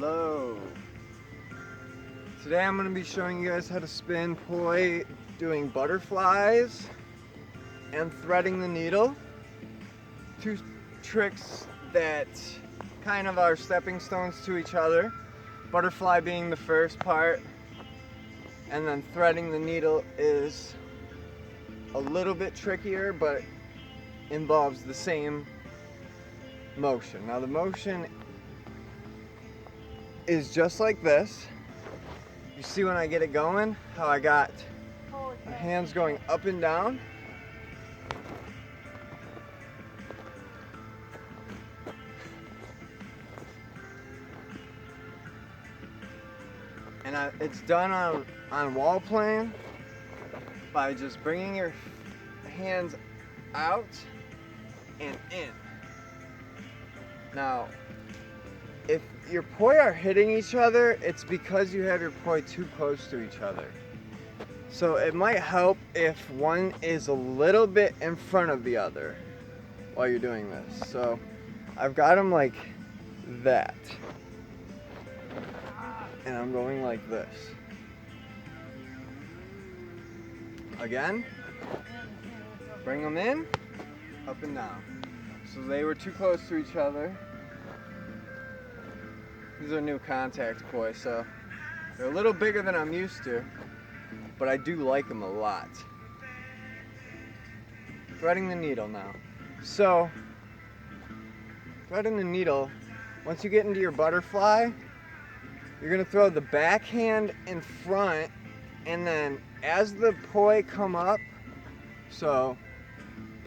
Hello. Today I'm going to be showing you guys how to spin POI doing butterflies and threading the needle. Two tricks that kind of are stepping stones to each other. Butterfly being the first part, and then threading the needle is a little bit trickier, but involves the same motion. Now the motion is just like this. You see when I get it going, how I got my hands going up and down. And it's done on wall plane by just bringing your hands out and in. Now, if your POI are hitting each other, it's because you have your POI too close to each other. So it might help if one is a little bit in front of the other while you're doing this. So I've got them like that. And I'm going like this. Again, bring them in, up and down. So they were too close to each other. These are new contact POI, so they're a little bigger than I'm used to, but I do like them a lot. Threading the needle now. So, threading the needle, once you get into your butterfly, you're going to throw the back hand in front, and then as the POI come up, so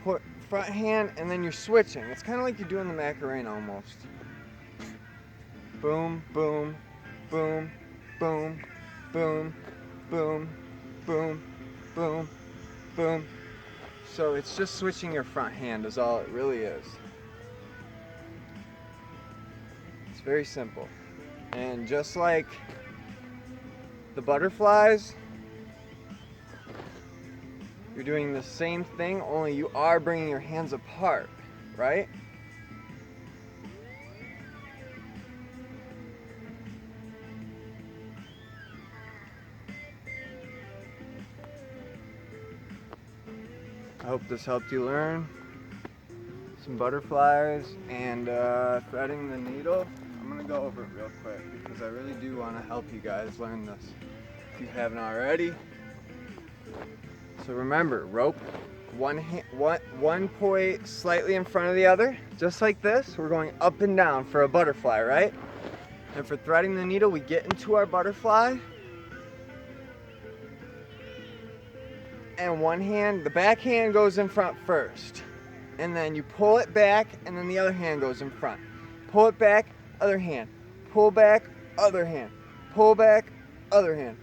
put front hand and then you're switching. It's kind of like you're doing the Macarena almost. Boom, boom, boom, boom, boom, boom, boom, boom, boom. So it's just switching your front hand is all it really is. It's very simple. And just like the butterflies, you're doing the same thing, only you are bringing your hands apart, right? I hope this helped you learn some butterflies and threading the needle. I'm going to go over it real quick because I really do want to help you guys learn this if you haven't already. So remember, rope, one POI slightly in front of the other, just like this. We're going up and down for a butterfly, right? And for threading the needle, we get into our butterfly. And one hand, the back hand goes in front first. And then you pull it back, and then the other hand goes in front. Pull it back, other hand. Pull back, other hand. Pull back, other hand.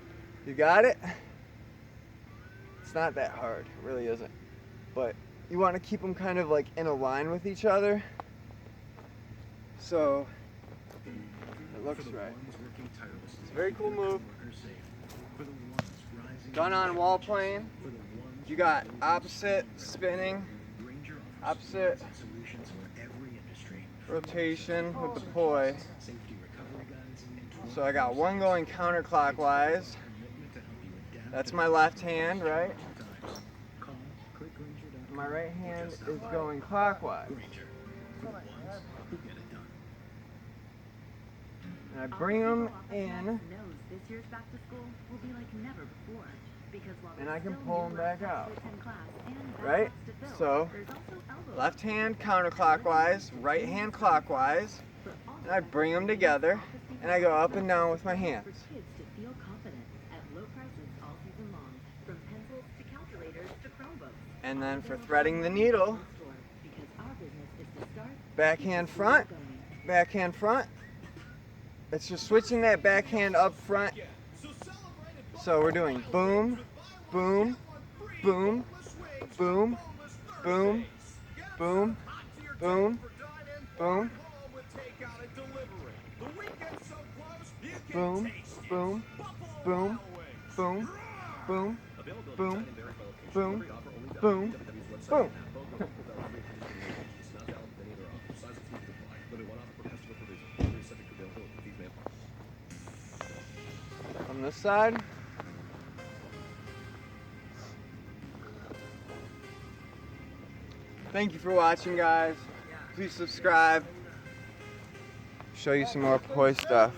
You got it? It's not that hard, it really isn't. But you want to keep them kind of like in a line with each other, so it looks right. It's a very cool move. Done on wall plane. You got opposite spinning, opposite rotation with the POI. So I got one going counterclockwise. That's my left hand, right? My right hand is going clockwise. And I bring them in, and I can pull them back out, right? So, left hand counterclockwise, right hand clockwise, and I bring them together, and I go up and down with my hands. And then for threading the needle, backhand front, backhand front. It's just switching that backhand up front. So we're doing boom, boom, boom, boom, boom, boom, boom, boom, boom, boom, boom, boom, boom, boom, boom, boom, boom. this side. Thank you for watching, guys. Please subscribe. Show you some more POI stuff.